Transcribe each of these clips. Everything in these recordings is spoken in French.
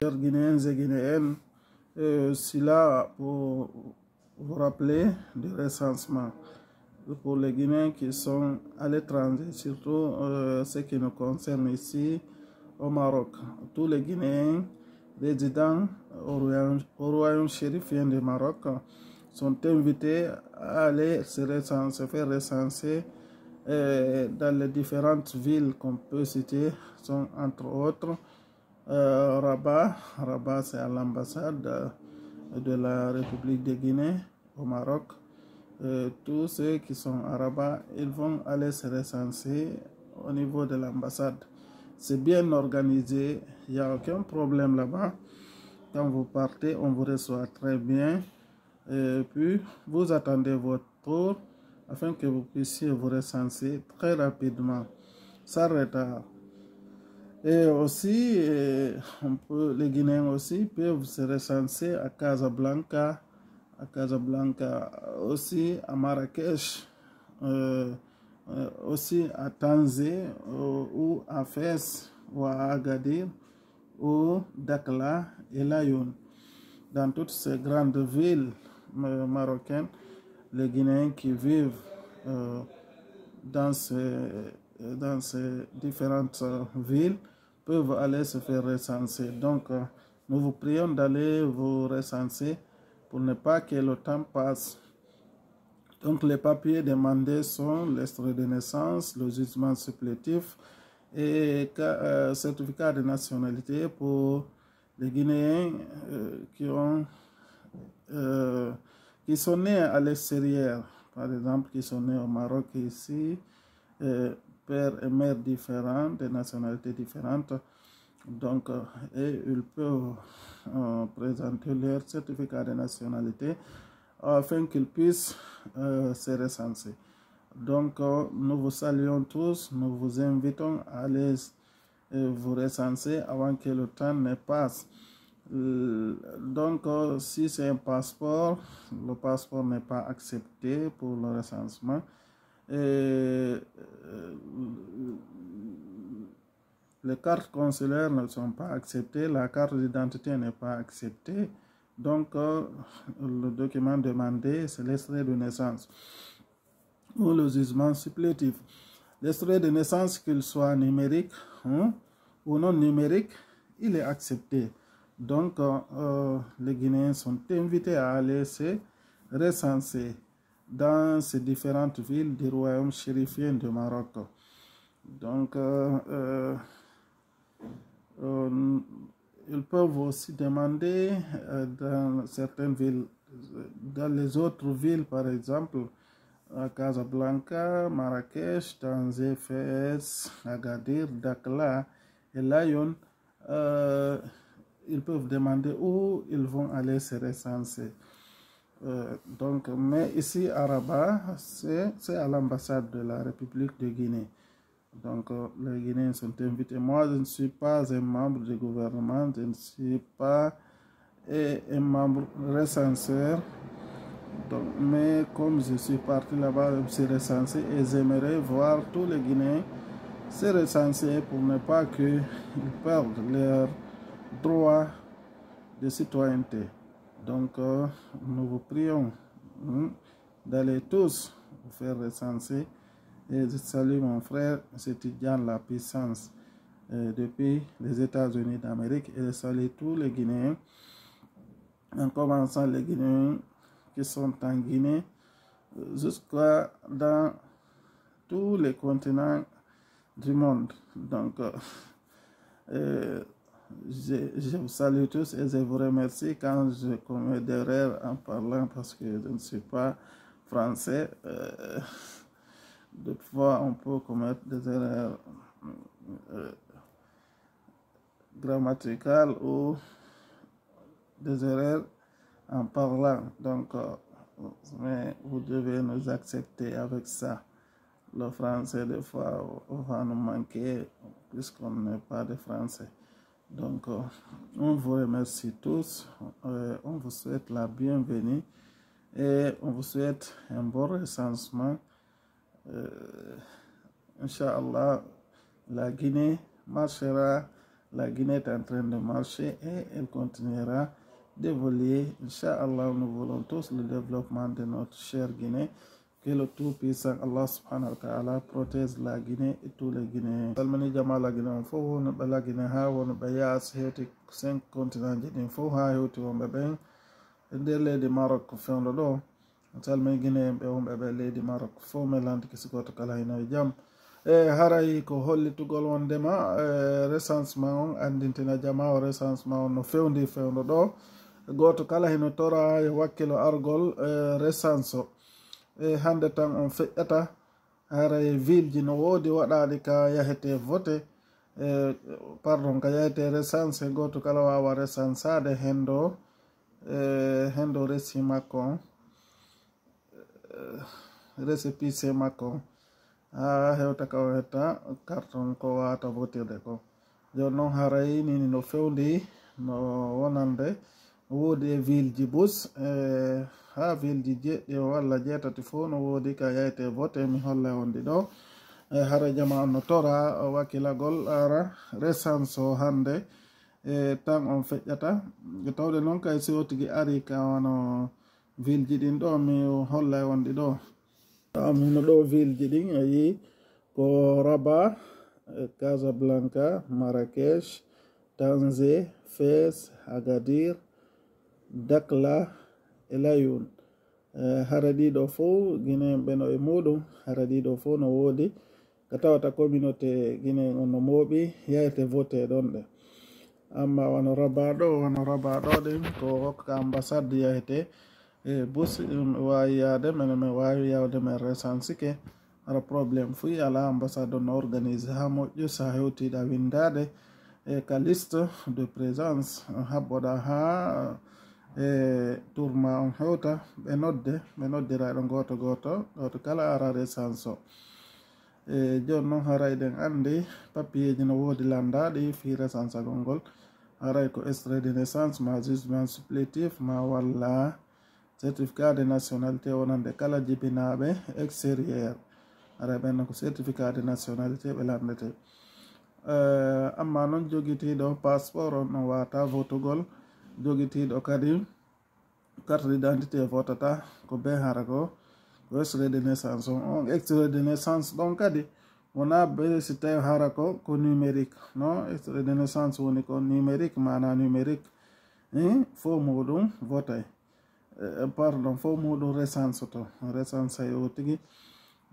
Chers Guinéens et Guinéennes, je suis là pour vous rappeler du recensement pour les Guinéens qui sont à l'étranger, surtout ceux qui nous concernent ici au Maroc. Tous les Guinéens résidant au royaume chérifien du Maroc sont invités à aller se faire recenser dans les différentes villes qu'on peut citer, sont entre autres Rabat. Rabat, c'est à l'ambassade de la République de Guinée au Maroc. Tous ceux qui sont à Rabat, ils vont aller se recenser au niveau de l'ambassade. C'est bien organisé, il n'y a aucun problème là-bas. Quand vous partez, on vous reçoit très bien. Et puis, vous attendez votre tour afin que vous puissiez vous recenser très rapidement, sans retard. Et aussi, les Guinéens aussi peuvent se recenser à Casablanca, aussi à Marrakech, aussi à Tanzé, ou à Fès, ou à Agadir, ou Dakhla et Laayoune. Dans toutes ces grandes villes marocaines, les Guinéens qui vivent dans ces différentes villes peuvent aller se faire recenser. Donc, nous vous prions d'aller vous recenser pour ne pas que le temps passe. Donc, les papiers demandés sont l'extrait de naissance, le jugement supplétif et certificat de nationalité pour les Guinéens qui sont nés à l'extérieur, par exemple, qui sont nés au Maroc ici, père et mère différents, de nationalités différentes. Donc, et ils peuvent présenter leur certificat de nationalité afin qu'ils puissent se recenser. Donc, nous vous saluons tous, nous vous invitons à aller vous recenser avant que le temps ne passe. Donc, si c'est un passeport, le passeport n'est pas accepté pour le recensement. Les cartes consulaires ne sont pas acceptées, la carte d'identité n'est pas acceptée. Donc, le document demandé, c'est l'extrait de naissance ou le jugement supplétif. L'extrait de naissance, qu'il soit numérique ou non numérique, il est accepté. Donc, les Guinéens sont invités à aller se recenser dans ces différentes villes du royaume chérifien du Maroc. Donc, ils peuvent aussi demander dans certaines villes, dans les autres villes, par exemple, à Casablanca, Marrakech, Tanzé, Fès, Agadir, Dakhla et Laayoune, ils peuvent demander où ils vont aller se recenser. Donc, mais ici à Rabat, c'est à l'ambassade de la République de Guinée. Donc, les Guinéens sont invités. Moi, je ne suis pas un membre du gouvernement, je ne suis pas un membre recenseur. Donc, mais comme je suis parti là-bas, je me suis recensé et j'aimerais voir tous les Guinéens se recenser pour ne pas qu'ils perdent leur droit de citoyenneté. Donc, nous vous prions d'aller tous vous faire recenser. Et je salue mon frère, c'est Tidjane La Puissance, depuis les États-Unis d'Amérique. Et je salue tous les Guinéens, en commençant les Guinéens qui sont en Guinée, jusqu'à dans tous les continents du monde. Donc, je vous salue tous et je vous remercie quand je commets des erreurs en parlant parce que je ne suis pas français. Des fois, on peut commettre des erreurs grammaticales ou des erreurs en parlant. Donc, mais vous devez nous accepter avec ça. Le français, des fois, va nous manquer puisqu'on n'est pas de français. Donc, on vous remercie tous. On vous souhaite la bienvenue et on vous souhaite un bon recensement. Inch'Allah, la Guinée marchera La Guinée est en train de marcher et elle continuera d'évoluer. Inch'Allah, nous voulons tous le développement de notre chère Guinée. Que le Tout-Puissant Allah subhanahu wa ta'ala protège la Guinée et tous les Guinéens. Salmani jama la Guinée on fof woni ɓe la Guinée ha woni ɓe yaas hewti 5 continent ji ɗin fof ha hewti wonɓe ɓen e nder leydi Maroc fewndo ɗo. Salmani Guinéen ɓe wonɓe ɓe leydi Maroc fof melantiki sikoto kala hino e jaam. Haray ko hollitugol wondema recensement on andintina jama o recensement on no fewndi fewndo ɗo goto kala hino tora e wakkilo argol recense o hande tan on feƴƴata haray ville ji no woodi waɗaɗi ka yahete vote pardon ka yahete recensé goto kala wawa recençade hendo resi makko on récépissé makko on ha hewta ka o hetta carton ko wawata votirde ko joni noon haray nini no fewndi no wonande woodi e ville ji bus ha ville ji jeɗɗi walla jeetati fof no woodi ka yayte vote mi holla wondi ɗo hara jama on no tora wakkilagol ara recense o hande tan on feƴƴata tawde noon kay si o tigi ari ka wano ville ji ɗin ɗo mi holla wondi ɗo amino ɗo ville ji ɗin a yi ko Rabat, Casablanca, Marrakech, Tanzé, Fès, Agadir, Dakla e Layoun. Hara ɗiɗo fof Guinéen ɓe no e muɗum hara ɗiɗo fof no woodi ka tawata communauté Guinéen on no mooɓi yayte vote ɗon ɗe amma wano Rabat ɗo ɗin ko hokka ambassade yahete e bus ɗum wawi yaade mene min wawi yawde men resansike hara probléme fuyi ala ambassade no organise ha moƴƴu sa hewtiɗa windade e ka liste de présence habboɗa ha tourma on hewta ɓe noddiraɗo goto kala ara recense o joni noon haray ɗen andi papier ji no woodi landaɗi fi recençagol ngol haray ko extrait de naissance ma jugement supplétif ma walla certificat de nationalité wonande kala jibinaɓe extérieur haray ɓenno ko certificat de nationalité ɓe landete amma noon joguitiɗo passeport on no wata votugol joguitiɗo kadi carte d'identité votata ko be hara ko extrait de naissance on extrait de naissance ɗon kadi wona be si tawi hara ko numérique non extrait de naissance woni ko numérique mana numérique fo muɗum votay pardon fo muɗum recense to recense yo tigui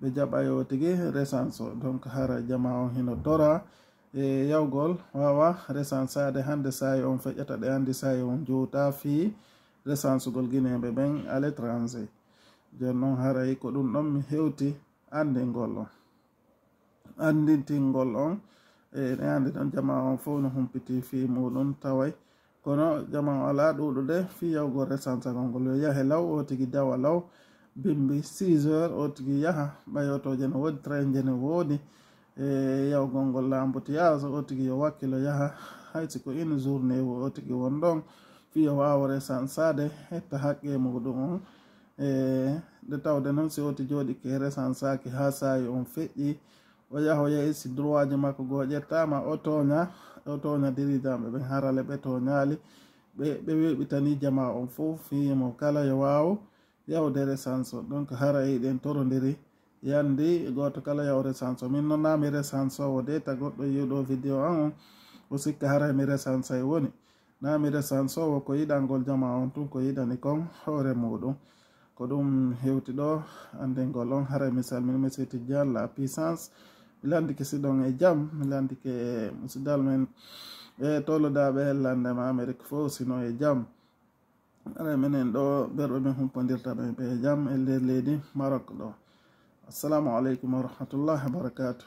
ɓe jaɓa yo tigui recense o donc hara jama on hino tora e yawgol wawa recensade hande sayi on feƴƴata ɗe andi sayi on jowta fi recensegol guinéɓe ɓen à l'étranger joni noon haray ko ɗum ɗon mi hewti andingol on andintingol on ɗe andi ɗon jama on fof no humpiti fi muɗum taway kono jama on ala ɗuɗude fi yawgol recensegol ngol yo yahe law o tigui dawa law bimbi 6 heures o tigui yaaha ɓayotoje no woodi train je no woodi e yawgol ngol l'embouteillage o tigui yo wakkilo yaaha haysi ko une journée o tigui won ɗon fi yo wawa resansade hetta haqqe muɗum on nde tawde noon si oti jooɗi ke resansaki ha sayi on feƴƴi o yaha o yehi si droit ji makko goo ƴettama o toña dirigeant ɓe ɓen harale ɓe toñali ɓe weɓitani jama on fof fimo kala yo waw yawde recense o donc haray ɗen torodiri yandi goto kala yaw recense o min noon nami recense o de ta goɗɗo yiwɗo vidéo an on o sikka haray mi recense e woni nami recense o ko yiɗangol jama on tun ko yiɗani kon hoore muɗum ko ɗum hewti ɗo andingol on haray mi salmini monsieur Tidiane la puissance mi landike siɗon e jaam mi landike musidal men e tolodaɓe hellandema Amérique fof sino e jaam haray minen ɗo ɓerɓe min humpodirta ɓe e jaam e nder leydi Maroc ɗo. Assalamu aleykum wa rahmatullahi wa barakatuh.